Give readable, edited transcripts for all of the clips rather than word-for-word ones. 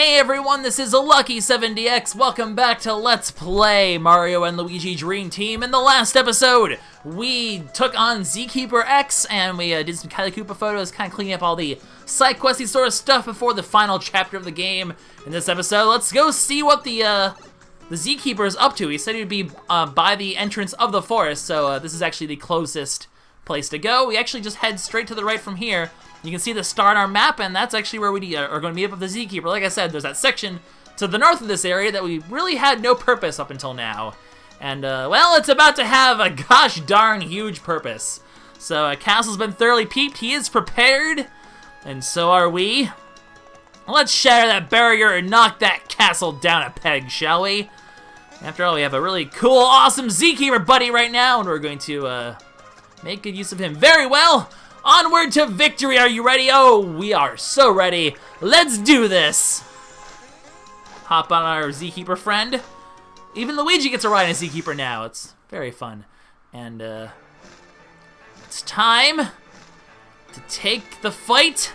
Hey everyone, this is LuckySevenDX. Welcome back to Let's Play Mario and Luigi Dream Team. In the last episode, we took on Zeekeeper X and we did some Kylie Koopa photos, kind of cleaning up all the side questy sort of stuff before the final chapter of the game. In this episode, let's go see what the Zeekeeper is up to. He said he'd be by the entrance of the forest, so this is actually the closest place to go. We actually just head straight to the right from here. You can see the star on our map, and that's actually where we are going to meet up with the Zeekeeper. Like I said, there's that section to the north of this area that we really had no purpose up until now. And, well, it's about to have a gosh darn huge purpose. So, Castle's been thoroughly peeped. He is prepared, and so are we. Let's shatter that barrier and knock that castle down a peg, shall we? After all, we have a really cool, awesome Zeekeeper buddy right now, and we're going to make good use of him very well. Onward to victory, are you ready? Oh, we are so ready. Let's do this. Hop on our Zeekeeper friend. Even Luigi gets a ride in a Zeekeeper now. It's very fun. And it's time to take the fight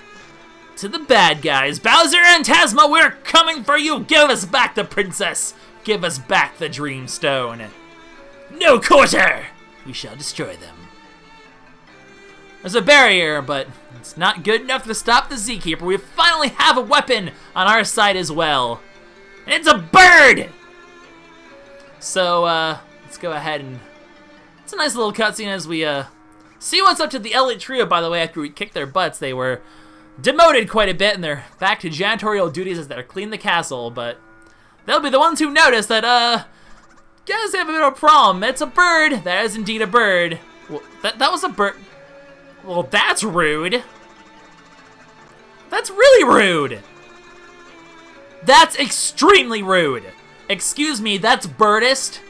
to the bad guys. Bowser and Tasma, we're coming for you. Give us back the princess. Give us back the Dream Stone. No quarter. We shall destroy them. There's a barrier, but it's not good enough to stop the Zeekeeper. We finally have a weapon on our side as well. And it's a bird! So, let's go ahead and... It's a nice little cutscene as we, see what's up to the Elite Trio, by the way. After we kicked their butts, they were demoted quite a bit, and they're back to janitorial duties as they're cleaning the castle, but they'll be the ones who notice that, guys have a bit of a problem. It's a bird. That is indeed a bird. Well, that was a bird... Well, that's rude. That's really rude. That's extremely rude. Excuse me, that's birdist.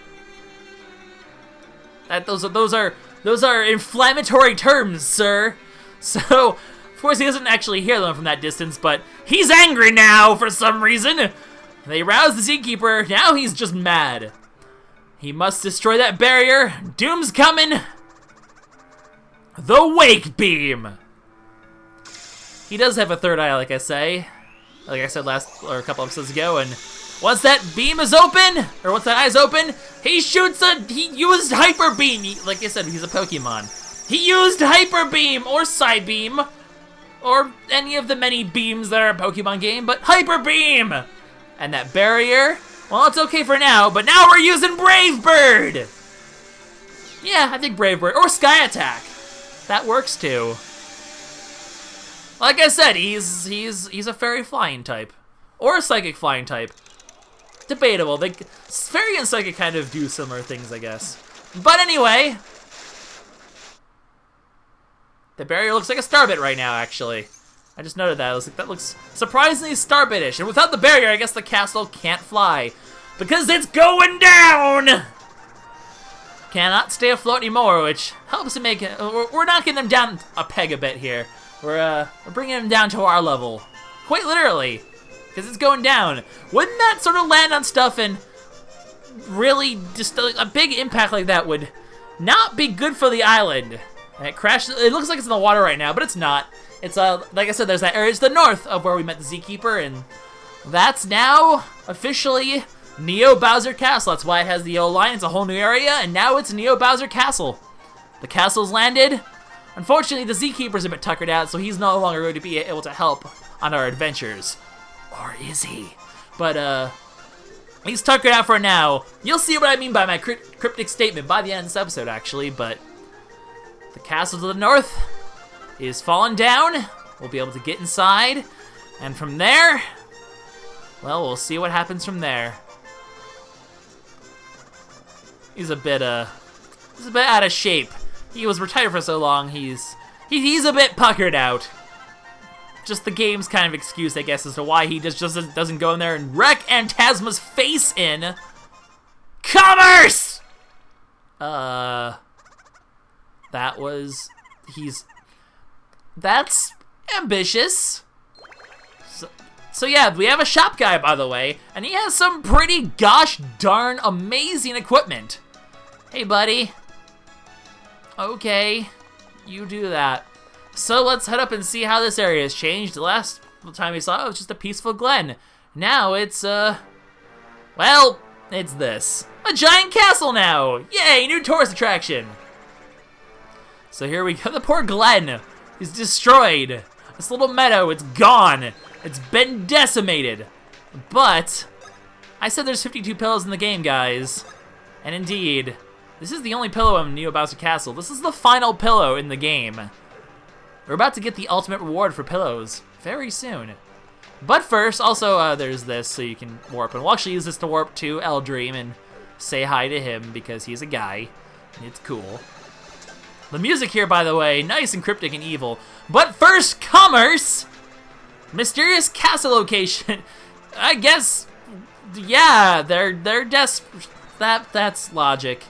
Those are inflammatory terms, sir. So, of course, he doesn't actually hear them from that distance, but he's angry now for some reason. They rouse the Zeekeeper. Now he's just mad. He must destroy that barrier. Doom's coming. The Wake Beam! He does have a third eye, like I said a couple episodes ago, and once that beam is open, or once that eye is open, he used Hyper Beam! Like I said, he's a Pokemon. He used Hyper Beam, or Side Beam, or any of the many beams that are a Pokemon game, but Hyper Beam! And that barrier, well, it's okay for now, but now we're using Brave Bird! Yeah, I think Brave Bird, or Sky Attack. That works too. Like I said, he's a fairy flying type. Or a psychic flying type. Debatable. Fairy and psychic kind of do similar things, I guess. But anyway, the barrier looks like a Starbit right now, actually. I just noted that. I was like, that looks surprisingly Starbit-ish. And without the barrier, I guess the castle can't fly. Because it's going down! Cannot stay afloat anymore, which helps to make it. We're knocking them down a peg a bit here. We're bringing them down to our level, quite literally, because it's going down. Wouldn't that sort of land on stuff and really just a big impact like that would not be good for the island? And it crashed. It looks like it's in the water right now, but it's not. It's like I said, there's that area to the north of where we met the Zeekeeper, and that's now officially Neo Bowser Castle. That's why it has the yellow line. It's a whole new area, and now it's Neo Bowser Castle. The castle's landed. Unfortunately, the Zeekeeper's a bit tuckered out, so he's no longer going to be able to help on our adventures. Or is he? But, he's tuckered out for now. You'll see what I mean by my cryptic statement by the end of this episode, actually, but the castle to the north is falling down. We'll be able to get inside, and from there, well, we'll see what happens from there. He's a bit out of shape. He was retired for so long, he's a bit puckered out. Just the game's kind of excuse, I guess, as to why he just doesn't go in there and wreck Tasma's face in. Commerce! That's ambitious. So yeah, we have a shop guy, by the way, and he has some pretty gosh darn amazing equipment. Hey, buddy. Okay, you do that. So let's head up and see how this area has changed. The last time we saw it was just a peaceful glen. Now it's, well, it's this. A giant castle now! Yay, new tourist attraction! So here we go. The poor Glen is destroyed. This little meadow, it's gone. It's been decimated. But I said there's 52 pillows in the game, guys. And indeed, this is the only pillow in Neo Bowser Castle. This is the final pillow in the game. We're about to get the ultimate reward for pillows very soon. But first, also, there's this, so you can warp. And we'll actually use this to warp to Eldream and say hi to him because he's a guy. And it's cool. The music here, by the way, nice and cryptic and evil. But first, commerce! Mysterious castle location. I guess, yeah, they're desperate. That's logic.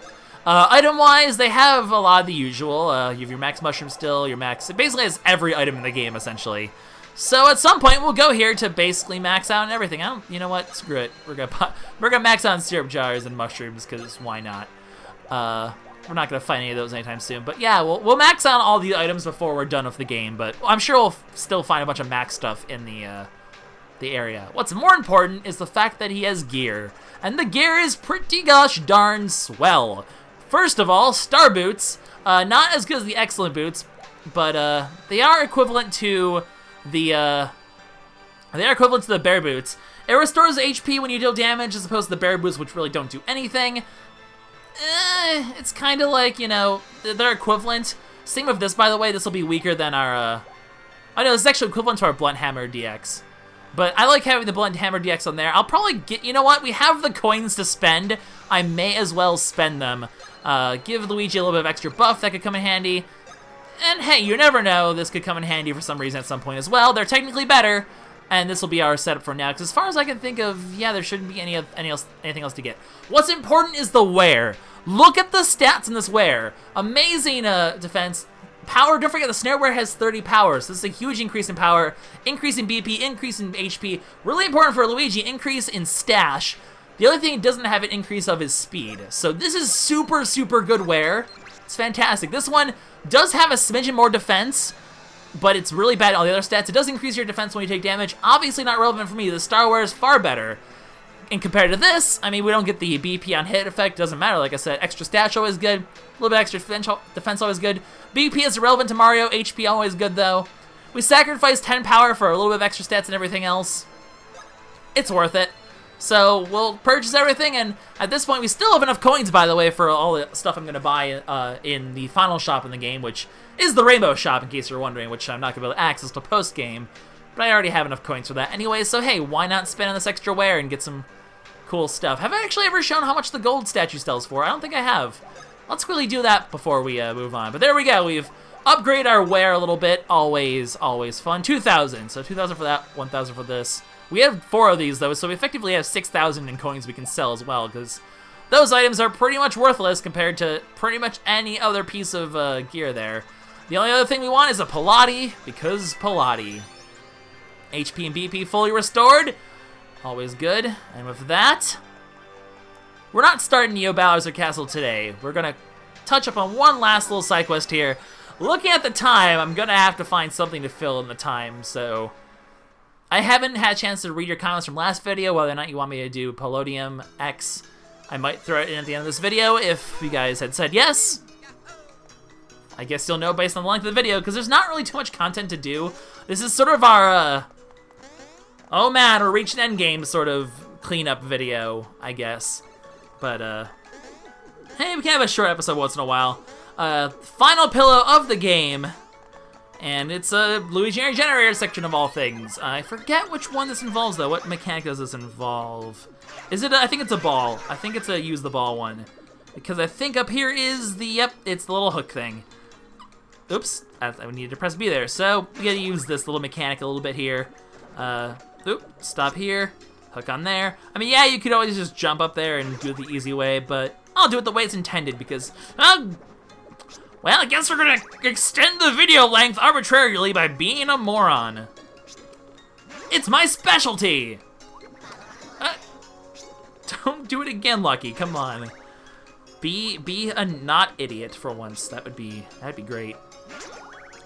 Item-wise, they have a lot of the usual. You have your max mushroom still, your max. It basically has every item in the game, essentially. So at some point, we'll go here to basically max out and everything. You know what? Screw it. We're gonna max out on syrup jars and mushrooms, because why not? We're not gonna find any of those anytime soon. But yeah, we'll max out all the items before we're done with the game. But I'm sure we'll still find a bunch of max stuff in the area. What's more important is the fact that he has gear. And the gear is pretty gosh darn swell. First of all, star boots. Not as good as the excellent boots, but they are equivalent to the bear boots. It restores HP when you deal damage as opposed to the bear boots, which really don't do anything. It's kind of like, you know, they're equivalent. Same with this, by the way. This will be weaker than our, oh no, this is actually equivalent to our Blunt Hammer DX. But I like having the Blunt Hammer DX on there. I'll probably get, you know what? We have the coins to spend. I may as well spend them. Give Luigi a little bit of extra buff. That could come in handy. And hey, you never know. This could come in handy for some reason at some point as well. They're technically better. And this will be our setup for now. Because as far as I can think of, yeah, there shouldn't be anything else to get. What's important is the wear. Look at the stats in this wear. Amazing defense. Power, don't forget the snare wear has 30 power, so this is a huge increase in power, increase in BP, increase in HP. Really important for Luigi, increase in stash. The only thing it doesn't have an increase of is speed. So this is super, super good wear. It's fantastic. This one does have a smidgen more defense, but it's really bad at all the other stats. It does increase your defense when you take damage. Obviously not relevant for me. The star wear is far better. And compared to this, I mean, we don't get the BP on hit effect. Doesn't matter, like I said. Extra stash always good. A little bit extra defense always good. BP is irrelevant to Mario. HP always good, though. We sacrifice 10 power for a little bit of extra stats and everything else. It's worth it. So we'll purchase everything, and at this point, we still have enough coins, by the way, for all the stuff I'm going to buy in the final shop in the game, which is the Rainbow Shop, in case you're wondering, which I'm not going to be able to access till post-game. But I already have enough coins for that anyway, so hey, why not spend on this extra wear and get some cool stuff? Have I actually ever shown how much the gold statue sells for? I don't think I have. Let's quickly do that before we move on. But there we go. We've upgraded our wear a little bit. Always, always fun. 2,000. So 2,000 for that, 1,000 for this. We have 4 of these, though, so we effectively have 6,000 in coins we can sell as well, because those items are pretty much worthless compared to pretty much any other piece of gear there. The only other thing we want is a Pilati, because Pilati. HP and BP fully restored. Always good. And with that, we're not starting Neo Bowser Castle today. We're going to touch up on one last little side quest here. Looking at the time, I'm going to have to find something to fill in the time, so I haven't had a chance to read your comments from last video, whether or not you want me to do Palladium X. I might throw it in at the end of this video if you guys had said yes. I guess you'll know based on the length of the video, because there's not really too much content to do. This is sort of our, oh man, we're reaching endgame sort of cleanup video, I guess. But, hey, we can have a short episode once in a while. Final pillow of the game. And it's a Luigi Generator section of all things. I forget which one this involves, though. What mechanic does this involve? Is it I think it's a ball. I think it's a use the ball one. Because I think up here is the, yep, it's the little hook thing. Oops, I needed to press B there. So, we gotta use this little mechanic a little bit here. Stop here. Hook on there. I mean, yeah, you could always just jump up there and do it the easy way, but I'll do it the way it's intended because, well, I guess we're gonna extend the video length arbitrarily by being a moron. It's my specialty! Don't do it again, Lucky, come on. Be a not idiot for once, that'd be great.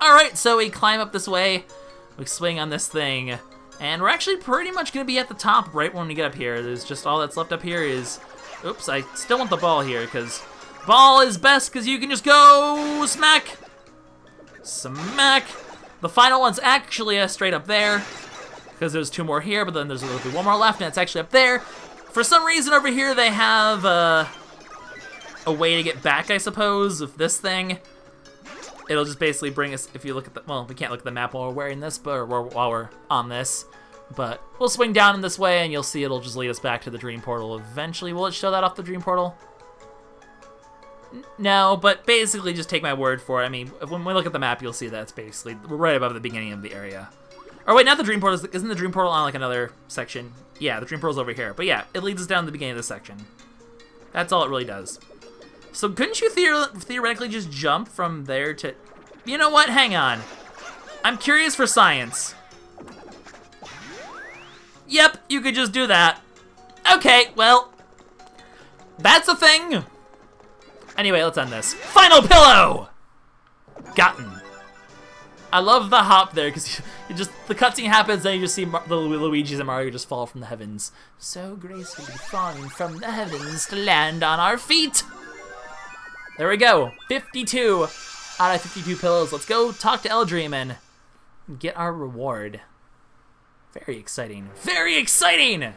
Alright, so we climb up this way, we swing on this thing, And we're actually pretty much going to be at the top right when we get up here. There's just all that's left up here is... Oops, I still want the ball here, because ball is best, because you can just go smack. Smack. The final one's actually straight up there, because there's 2 more here, but then there's be 1 more left, and it's actually up there. For some reason over here, they have a way to get back, I suppose, with this thing. It'll just basically bring us, if you look at the, well, we can't look at the map while we're wearing this, but while we're on this. But we'll swing down in this way, and you'll see it'll just lead us back to the Dream Portal eventually. Will it show that off the Dream Portal? No, but basically just take my word for it. I mean, when we look at the map, you'll see that it's basically right above the beginning of the area. Or wait, not the Dream Portal. Isn't the Dream Portal on like another section? Yeah, the Dream Portal's over here. But yeah, it leads us down to the beginning of the section. That's all it really does. So couldn't you theoretically just jump from there to... You know what? Hang on. I'm curious for science. Yep, you could just do that. Okay, well, that's a thing. Anyway, let's end this. Final pillow! Gotten. I love the hop there, because you just, the cutscene happens, and you just see the Luigi's and Mario just fall from the heavens. So gracefully falling from the heavens to land on our feet. There we go. 52 out of 52 pillows. Let's go talk to Eldream and get our reward. Very exciting. Very exciting!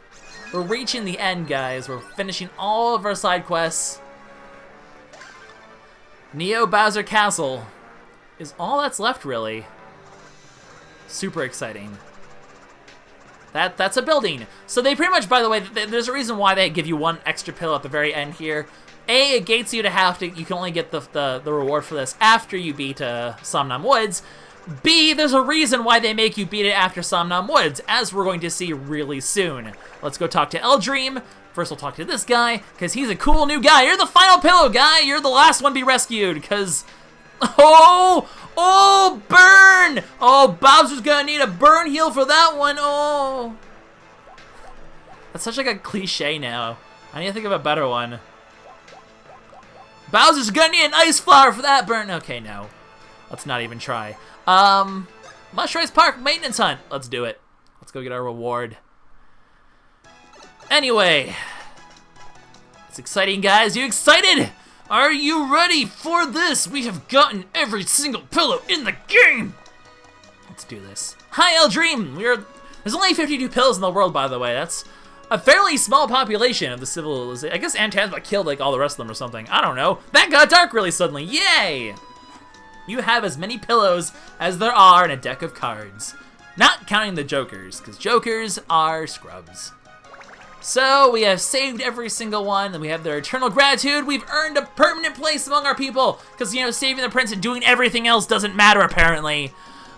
We're reaching the end, guys. We're finishing all of our side quests. Neo Bowser Castle is all that's left, really. Super exciting. That's a building. So they pretty much, by the way, there's a reason why they give you 1 extra pillow at the very end here. A, it gates you to have to, you can only get the reward for this after you beat Somnom Woods. B, there's a reason why they make you beat it after Somnom Woods, as we're going to see really soon. Let's go talk to Eldream. First we'll talk to this guy, because he's a cool new guy. You're the final pillow guy. You're the last one to be rescued, because... Oh! Oh, burn! Oh, Bowser's gonna need a burn heal for that one. Oh! That's such like a cliche now. I need to think of a better one. Bowser's gonna need an ice flower for that burn. Okay, no. Let's not even try. Mushroom Park maintenance hunt. Let's do it. Let's go get our reward. Anyway. It's exciting, guys. You excited? Are you ready for this? We have gotten every single pillow in the game. Let's do this. Hi, Eldream. There's only 52 pillows in the world, by the way. That's a fairly small population of the civilization. I guess Antasma killed like all the rest of them or something. I don't know. That got dark really suddenly. Yay! You have as many pillows as there are in a deck of cards. Not counting the jokers, because jokers are scrubs. So we have saved every single one, and we have their eternal gratitude. We've earned a permanent place among our people, because, you know, saving the prince and doing everything else doesn't matter, apparently.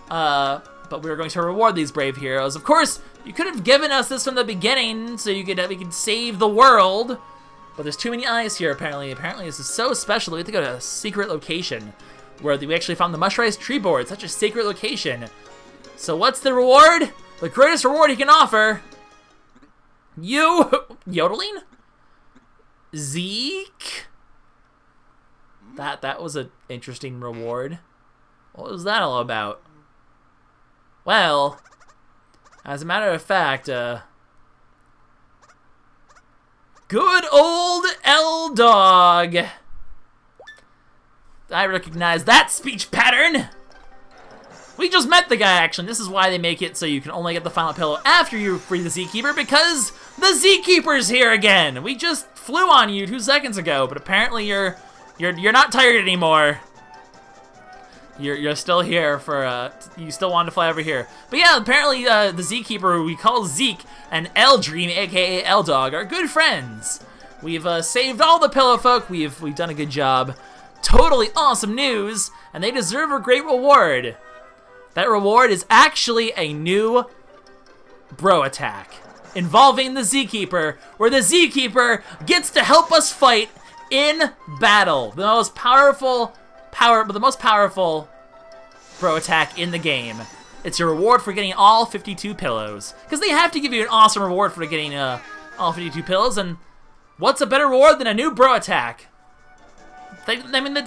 But we're going to reward these brave heroes. Of course, you could have given us this from the beginning, so we could save the world. But there's too many eyes here, apparently. Apparently, this is so special that we have to go to a secret location, where we actually found the mushroom tree board. Such a secret location. So what's the reward? The greatest reward he can offer. Yodeling? Zeek? That was an interesting reward. What was that all about? Well, as a matter of fact, good old Eldawg. I recognize that speech pattern. We just met the guy, actually. This is why they make it so you can only get the final pillow after you free the Zeekeeper, because the Zeekeeper's here again. We just flew on you 2 seconds ago, but apparently you're not tired anymore. You're still here for you still wanted to fly over here. But yeah, apparently the Zeekeeper, who we call Zeek, and Eldream, aka Eldawg, are good friends. We've saved all the pillow folk. We've done a good job. Totally awesome news, and they deserve a great reward. That reward is actually a new bro attack involving the Zeekeeper, where the Zeekeeper gets to help us fight in battle. The most powerful bro attack in the game. It's your reward for getting all 52 pillows, because they have to give you an awesome reward for getting all 52 pillows. And what's a better reward than a new bro attack? I mean, the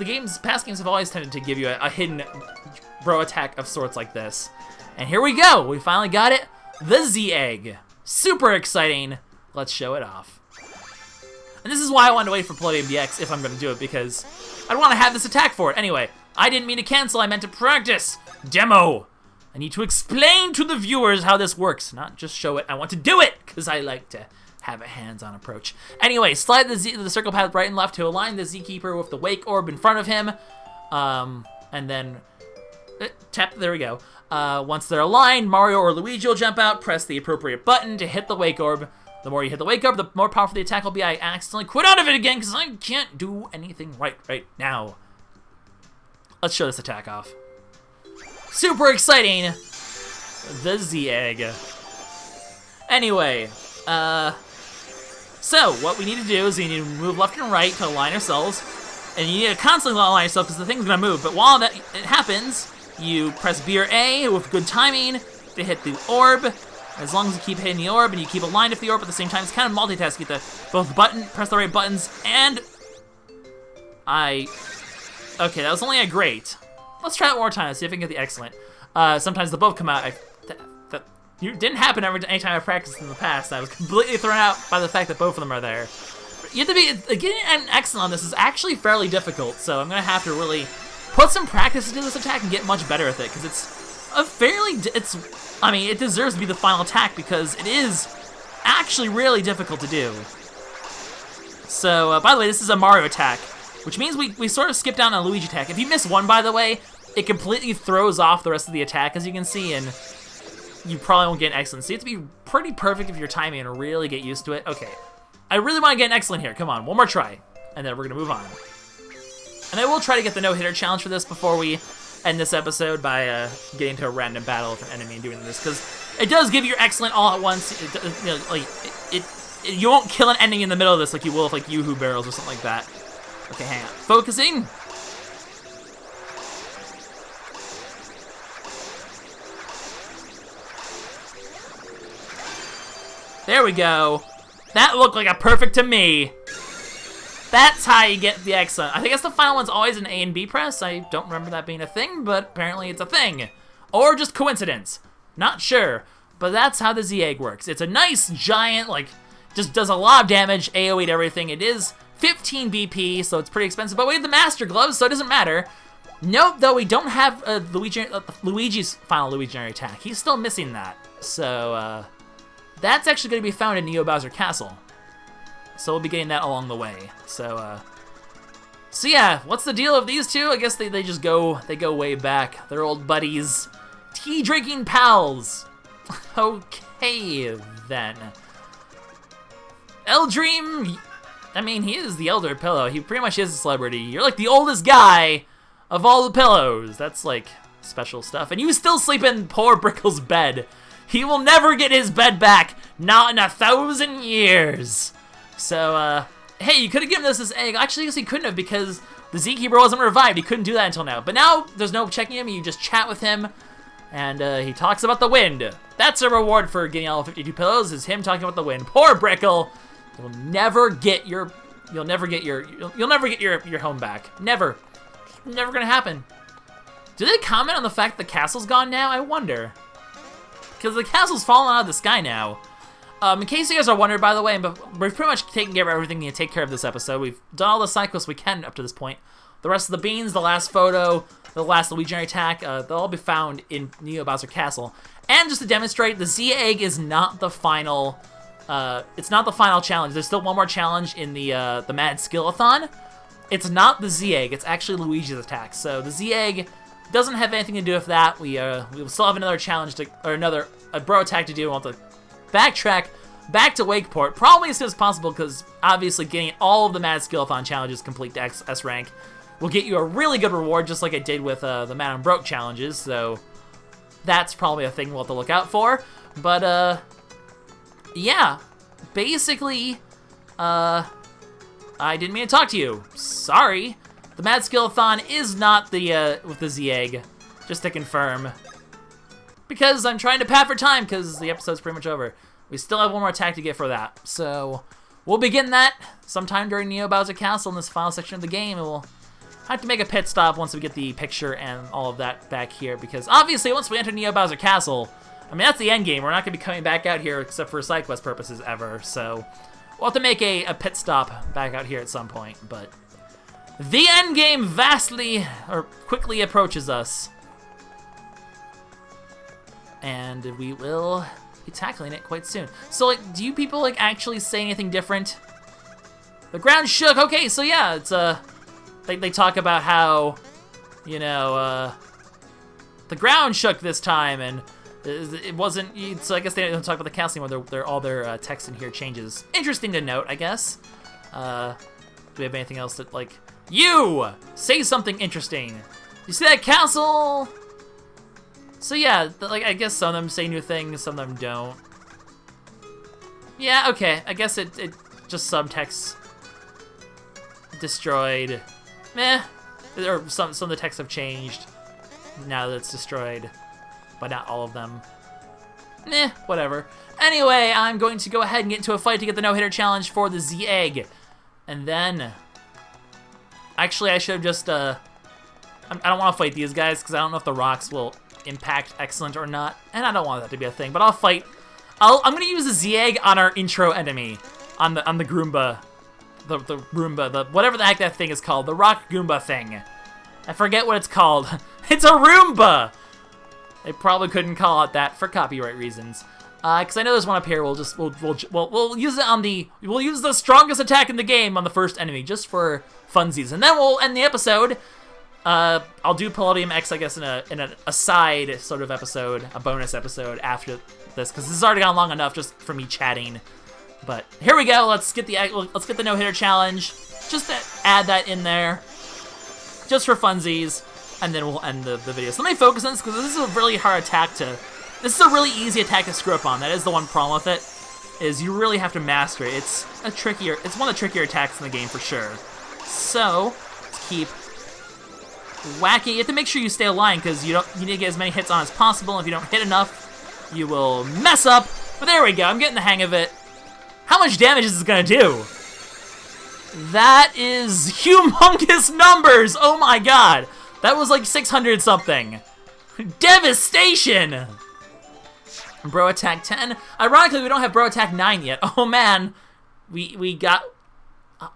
game's past games have always tended to give you a hidden bro attack of sorts like this. And here we go. We finally got it. the Zee Egg. Super exciting. Let's show it off. And this is why I wanted to wait for LuckySevenDX if I'm going to do it, because I'd want to have this attack for it. Anyway, I didn't mean to cancel, I meant to practice. Demo. I need to explain to the viewers how this works, not just show it. I want to do it, because I like to have a hands-on approach. Anyway, slide the circle path right and left to align the Zeekeeper with the Wake Orb in front of him. And then tap, there we go. Once they're aligned, Mario or Luigi will jump out, press the appropriate button to hit the Wake Orb. The more you hit the Wake Orb, the more powerful the attack will be. I accidentally quit out of it again because I can't do anything right now. Let's show this attack off. Super exciting! The Zee Egg. Anyway, so what we need to do is we need to move left and right to align ourselves. And you need to constantly align yourself because the thing's gonna move. But while it happens, you press B or A with good timing to hit the orb. As long as you keep hitting the orb and you keep aligned with the orb at the same time, it's kind of multitasking. Get both press the right buttons, and okay, that was only a great. Let's try it one more time. Let's see if I can get the excellent. Sometimes the both come out. That didn't happen any time I practiced in the past. I was completely thrown out by the fact that both of them are there. You have to be getting an excellent on this is actually fairly difficult. So I'm gonna have to really put some practice into this attack and get much better with it because it's a fairly. I mean, it deserves to be the final attack because it is actually really difficult to do. So, by the way, this is a Mario attack, which means we sort of skip down on a Luigi attack. If you miss one, by the way, it completely throws off the rest of the attack, as you can see, and you probably won't get an excellent. So you have to be pretty perfect if you're timing and really get used to it. Okay, I really want to get an excellent here. Come on, one more try, and then we're going to move on. And I will try to get the no-hitter challenge for this before we end this episode by getting to a random battle with an enemy and doing this, because it does give you excellent all at once. You won't kill an ending in the middle of this like you will with like Yoo-Hoo barrels or something like that. Okay, hang on. Focusing. There we go. That looked like a perfect to me. That's how you get the excellent. I think the final one's always an A and B press. I don't remember that being a thing, but apparently it's a thing. Or just coincidence. Not sure. But that's how the Zee Egg works. It's a nice, giant, like, just does a lot of damage, AoE to everything. It is 15 BP, so it's pretty expensive. But we have the Master Gloves, so it doesn't matter. Note, though, we don't have Luigi's final Luigi attack. He's still missing that. So, that's actually going to be found in Neo Bowser Castle. So we'll be getting that along the way. So yeah, what's the deal of these two? I guess they just go way back. They're old buddies. Tea drinking pals. Okay, then. Eldream, I mean, he is the elder pillow. He pretty much is a celebrity. You're like the oldest guy of all the pillows. That's like special stuff. And you still sleep in poor Brickle's bed. He will never get his bed back. Not in 1,000 years. So, hey, you could have given us this egg. Actually, I guess he couldn't have because the Zeekeeper wasn't revived. He couldn't do that until now. But now, there's no checking him. You just chat with him, and he talks about the wind. That's a reward for getting all 52 pillows, is him talking about the wind. Poor Brickle. You'll never get your home back. Never. Never gonna happen. Do they comment on the fact the castle's gone now? I wonder. Because the castle's fallen out of the sky now. In case you guys are wondering, by the way, but we've pretty much taken care of everything we need to take care of this episode. We've done all the side quests we can up to this point. The rest of the beans, the last photo, the last Luigi attack, they'll all be found in Neo Bowser Castle. And just to demonstrate, the Zee Egg is not the final. It's not the final challenge. There's still one more challenge in the Mad Skill-a-thon. It's not the Zee Egg. It's actually Luigi's attack. So the Zee Egg doesn't have anything to do with that. We will still have another challenge a bro attack to do. We'll have to backtrack back to Wakeport, probably as soon as possible, because obviously getting all of the Mad Skill-a-thon challenges complete to S rank will get you a really good reward, just like I did with the Madame Broke challenges, so that's probably a thing we'll have to look out for. But, yeah, basically, I didn't mean to talk to you. Sorry. The Mad Skill-a-thon is not the, with the Zee Egg, just to confirm. Because I'm trying to pad for time, because the episode's pretty much over. We still have one more attack to get for that. So, we'll begin that sometime during Neo Bowser Castle in this final section of the game, and we'll have to make a pit stop once we get the picture and all of that back here, because obviously once we enter Neo Bowser Castle, I mean, that's the end game. We're not going to be coming back out here except for side quest purposes ever, so we'll have to make a pit stop back out here at some point, but the end game quickly approaches us. And we will be tackling it quite soon. So, like, do you people, like, actually say anything different? The ground shook. Okay, so yeah, it's, they talk about how, you know, the ground shook this time, and it wasn't, so I guess they don't talk about the castle anymore. All their text in here changes. Interesting to note, I guess. Do we have anything else that, like, you! Say something interesting. You see that castle? So yeah, like, I guess some of them say new things, some of them don't. Yeah, okay, I guess it just subtext destroyed. Meh. Or some of the texts have changed now that it's destroyed, but not all of them. Meh, whatever. Anyway, I'm going to go ahead and get into a fight to get the no-hitter challenge for the Zee Egg. And then, actually, I should have just, I don't want to fight these guys because I don't know if the rocks will impact excellent or not, and I don't want that to be a thing, but I'll fight. I'm gonna use the Zee Egg on our intro enemy, on the Goomba, the Roomba, whatever the heck that thing is called, the rock Goomba thing. I forget what it's called. It's a Roomba. They probably couldn't call it that for copyright reasons. Because I know there's one up here. We'll use it on we'll use the strongest attack in the game on the first enemy just for funsies, and then we'll end the episode. I'll do Palladium X, I guess, in a side sort of episode, a bonus episode after this, because this has already gone long enough just for me chatting. But here we go. Let's get the no-hitter challenge. Just to add that in there, just for funsies, and then we'll end the video. So let me focus on this because this is a really hard attack to. This is a really easy attack to screw up on. That is the one problem with it, is you really have to master it. It's one of the trickier attacks in the game for sure. So let's keep whacking. You have to make sure you stay aligned because you need to get as many hits on as possible. If you don't hit enough, you will mess up. But there we go. I'm getting the hang of it. How much damage is this gonna do? That is humongous numbers. Oh my god. That was like 600 something. Devastation. Bro Attack 10. Ironically, we don't have Bro Attack 9 yet. Oh man. We got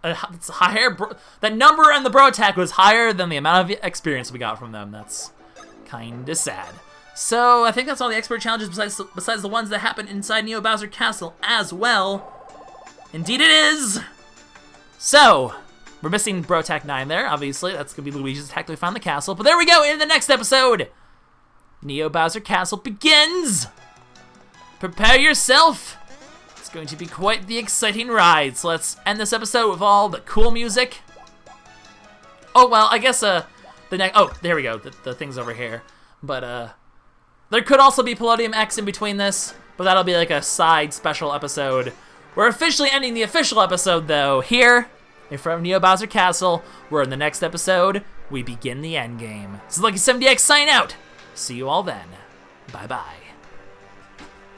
it's higher. That number and the Bro Attack was higher than the amount of experience we got from them. That's kinda sad. So I think that's all the expert challenges besides the ones that happen inside Neo Bowser Castle as well. Indeed it is. So we're missing Bro Attack 9 there. Obviously, that's gonna be Luigi's attack that we found in the castle. But there we go. In the next episode, Neo Bowser Castle begins. Prepare yourself. It's going to be quite the exciting ride. So let's end this episode with all the cool music. Oh well, I guess the next. Oh, there we go. The thing's over here. But there could also be Palladium X in between this, but that'll be like a side special episode. We're officially ending the official episode though here in front of Neo Bowser Castle. Where in the next episode we begin the end game. This is LuckySevenDX signing out. See you all then. Bye bye.